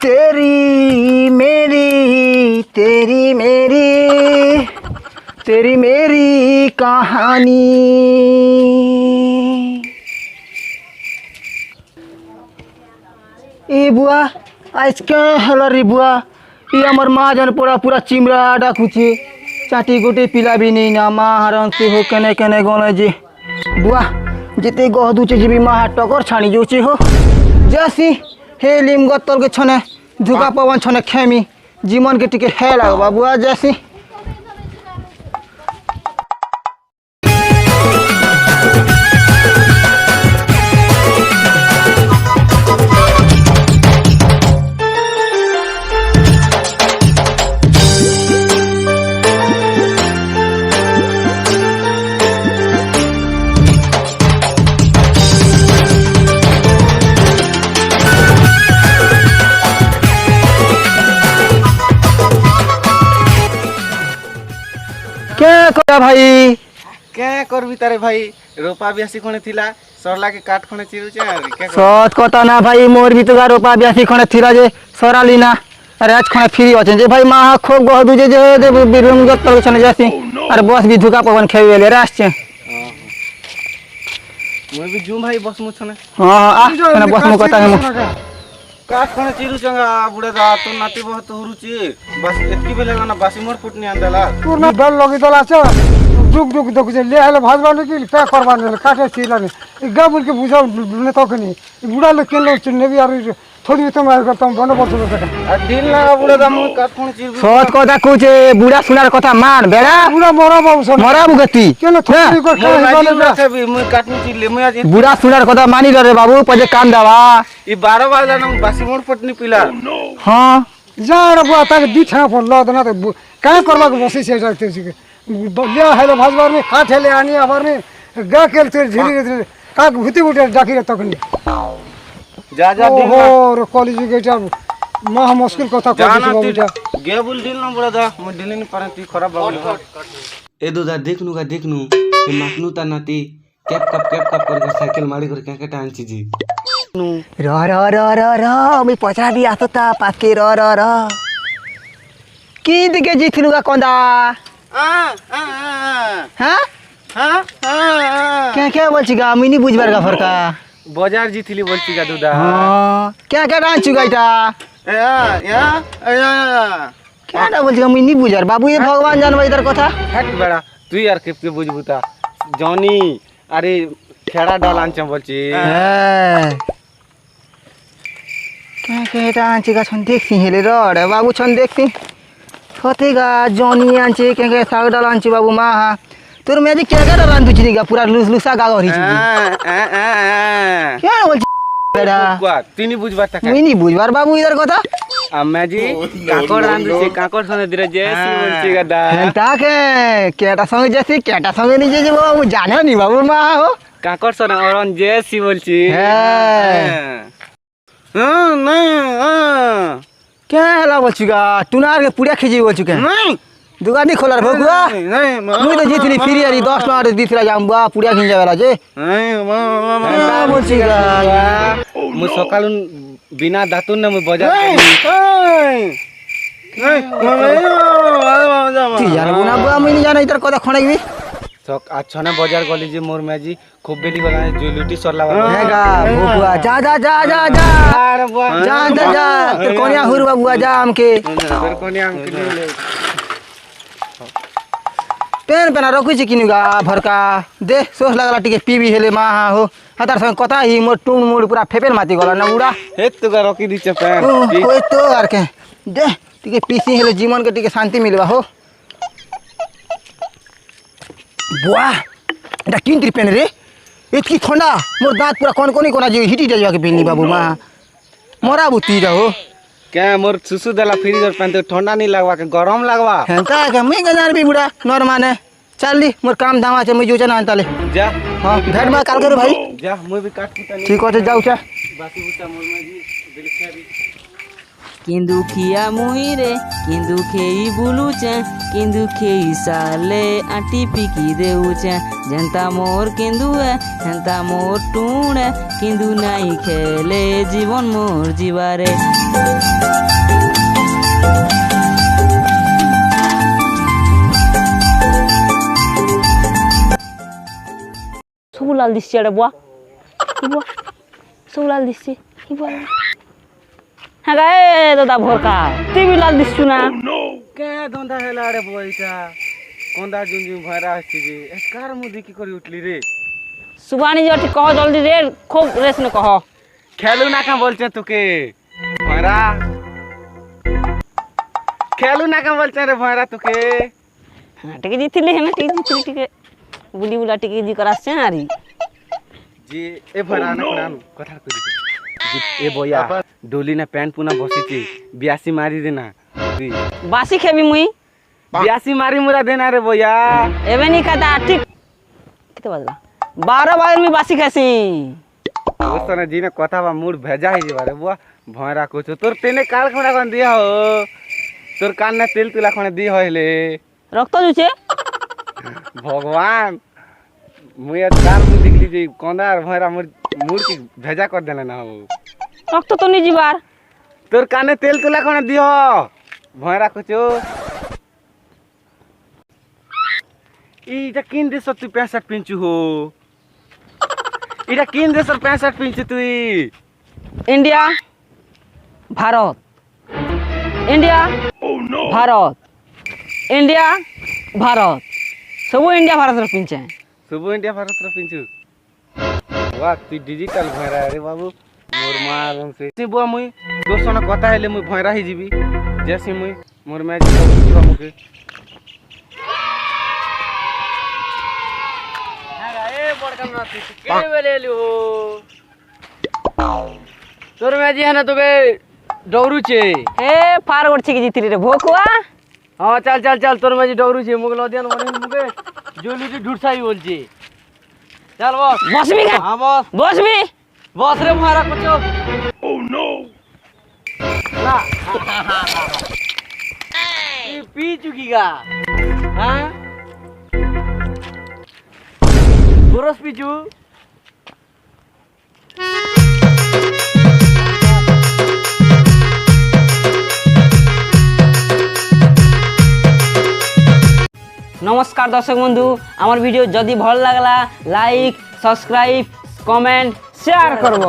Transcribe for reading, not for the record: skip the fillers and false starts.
तेरी मेरी तेरी मेरी तेरी मेरी कहानी। ए बुआ आज क्या हल रे बुआ ये हमार माँ जन पूरा पूरा चिमरा डाकुचे चाटी गोटे पिला भी नहीं ना माँ हरण से हो कने कने गले जे बुआ जिते गह दूचे जी माँ टकर छाणी जोचे हो जैसी हे लिम गत्तल के छने धुका पवन छने खेमी जीवन के टिके है लगवा बुआ जैसी क्या करा भाई क्या करबी तारे भाई रोपा बियासी खणे थिला सरला के काट खणे चिरुचे क्या सत कथा ना भाई मोर भी तो रोपा ब्यासी खणे थिला जे सराली ना अरे आज खणे फ्री अछे जे भाई माँ खूब गह दूजे जे बिरुम गत्तल छने जैसी अरे बस भी धुका पवन खेवेले रे आछे मैं भी जूम भाई बस मु छने हां आ छने बस मु कथा है काट खणे चिरुचंगा बुडे दा तो नाती बहुत हुरुची बस एतकी बेले ना बासी मोर फुटनी आंदला पूर्ण बल लगी दला छ जुग जुग दक जे ले हले भाजबाने की का करबाने काटे छिलाने गाबुल के बुझा न तकनी बुडा ले केलो चिन्ने भी आरी थोड़ी तो मार करता बन पड़छ बेटा दिल ना बुडे दा मु काट खणे चिरु सत कथा कुचे बुढ़ा सुनार कथा मान बेड़ा बुडा मरा बाबू सब मरा बुगती केनो थोड़ी को मोर भी मु काटनी चिरले मु आज बुढ़ा सुनार कथा मानी रे बाबू पजे काम दावा ई 12 बार ना बासी मोर फुटनी पिला हां जा रे बुआ ता दिठा पर ल दना त का करबा के बसे से जाते छी ले हले भाजबाने काटे ले आनी अबरने गा केल ते झिली का भूति उठे डाकी रे तकनी जा जा दिल और कॉलेज गेटा महा मुश्किल कथा जाना कहू बेटा गे बुल दिल ना बुडे दा मु दिल नहीं पारे ती खराब बाबू ए दुदा देखनु ए माकनु ता नाती कैप कप करके साइकिल मारी कर क्या टांची जी र र र र र मैं पचरा भी आतो ता पाके र र र की दिके जिथनु का कोंदा हां क्या क्या बोलची गा मिनी बुझबार का फरका बाजार जीथिली बोलची का दुदा हां क्या क्या डांचू गाइटा या क्या ना बोलची गा मिनी बुझार बाबू ये भगवान जानबा इधर कथा हट बड़ा तू यार के बुझबुता जॉनी अरे खेड़ा डालान च बोलची क्या क्या डांची का छन देखसी हेले र बाबू छन देखसी फतेगा जॉनी आंचे क्या क्या साग डालांची बाबू मा तोर मैजिक क्या क्या डालान तुची का पूरा लुसा गा गरी क्या बोल बेड़ा तिनी बुझबार तक मिनी बुझबार बाबू इधर कथा अम्माजी काकोड़ रांदु छे काकोड़ सने दिरे जेसी बोलची गदा हेंता के केटा संगे जेसी केटा संगे नि जे बाबू जाने नि बाबू मा हो काकोड़ सने औरन जेसी बोलची नहीं क्या हला बोलचुगा टुनार के पुड़िया खिजी बोलचुके नहीं दुकान नहीं खोला रे भगुआ नहीं मुई तो जीतली फ्री यारी 10 टका दिथला जामबा पुड़िया खिंजा वाला जे नहीं बोलचुगा मु सकालु बिना दातुन न मु बाजार ती जान बुना बुआ मुई नहीं जाना इधर कदा खणे भी सक अच्छा ना बाजार गली जे मोर मैजी खूब बेली बगा जो लुटी सरला वाला हैगा भगुआ जा जा जा जा जा जा अंदर जा तो कोनिया हुर बाबूआ जा हमके फिर कोनिया हमके ले पेन पेना रखु छी किनुगा भरका दे सोस लागला टिके पीबी हेले मा हो हतार संग कथा ही मोर टुन मोड़ पूरा फेपेन माती गला ना उड़ा हे तू का रखी दी चपेन ओए तो आर के दे टिके पीसी हेले जीवन के टिके शांति मिलबा हो बुआ एटा किन त्री पेन रे इतकी ठंडा मोर दांत पूरा कोन कोना जे हिटी जावा के पेनी बाबू मा मोरा बुती रहो क्या मोर सुसु देला फ्रीजर पेन तो ठंडा नहीं लगवा के गरम लगवा हेंता के मैं गजार भी बुढ़ा नॉर्मल चल दी मोर काम दामा छे मैं जो चना अंताले जा हां भेट में काल करू भाई जा मैं भी काट पुता नहीं ठीक होते जाऊ छे बाकी बुता मोर में जी दिल কিন্তু খিয়া মুই রে কিন্তু খেই বুলুছে কিন্তু খেই সালে আটি পিকি দেউছে যেন্তা মোর কিন্তু হেন্তা মোর টুণে কিন্তু নাই খেলে জীবন মোর জীবারে। সবুলাল দিচ্ছি আরে বুয়া কি বুয়া সবুলাল দিচ্ছি কি বুয়া হ্যাঁ গায়ে দাদা ভরকা তুই বি লাল দিচ্ছু না কে ধন্দা হেলা রে বইটা কন্দা জুঞ্জু ভয়রা আসছিবি কার মুদি কি করে উঠলি রে? সুবানি যে কহ জলদি রে খুব রেস নে কহ খেলু না কা বলছে তোকে ভয়রা খেলু না কা বলছে রে ভয়রা তোকে হ্যাঁ টিকে জিতলি হ্যাঁ টিকে জিতলি টিকে বুলি বুলা টিকে জি করাচ্ছে আরি যে এ ভয়রা না কোন কথা কই এ বইয়া ডলি না প্যান্ট পুনা বসিছি 82 মারি দে না তুই বাসি খেবি মুই 82 মারি মুরা দে না রে বইয়া এবে নি কাদা ঠিক কিতে বাজলা 12 বাজে মুই বাসি খাসি ওসনে জিনে কথা বা মুড ভেজা হই যাবে রে বুয়া ভয়রা কইছো তোর তেনে কাল খড়া কোন দিয়া হো তোর কান না তেল তুলা খনে দি হইলে রক্ত জুছে ভগবান মুই আজ কার মু দেখলি যে কন্দার ভয়রা মুড কি ভেজা কর দেলে না হো রক্ত তো নি জিবার তোর কানে তেল তুলা খনে দিও ভয়রা কইছো এইটা কিন দেশ তুই 65 পিঞ্চু হো এটা কিন দেশ 65 পিঞ্চু তুই India Bharat India Bharat India Bharat সবু ইন্ডিয়া ভারতের পিনছে শুভ ইন্ডিয়া ভারত র পিঞ্চু বাহ তুই ডিজিটাল ভয়রা রে বাবু মোর মার সে তুই বুয়া মুই তোর সঙ্গে কথা হইলে মুই ভয়রা হই যাবি জেসি মুই মোর ম্যাচ বুঝবা মুকে তোর ম্যাজি হ্যাঁ তোকে ডৌরুছে এ পার করছে কি জিতলি রে ভোকুয়া হ্যাঁ চাল চাল চাল তোর ম্যাজি ডৌরুছে মুখে লদিয়ান মানে মুখে জলদি ঢুরসাই বলছে চল বস বসবি কা হ্যাঁ বস বসবি বস রে মারা করছো না পি চুকি গা হ্যাঁ গোরস পিচু নমস্কার দর্শক বন্ধু আমার ভিডিও যদি ভালো লাগলা লাইক সাবস্ক্রাইব কমেন্ট শেয়ার করব।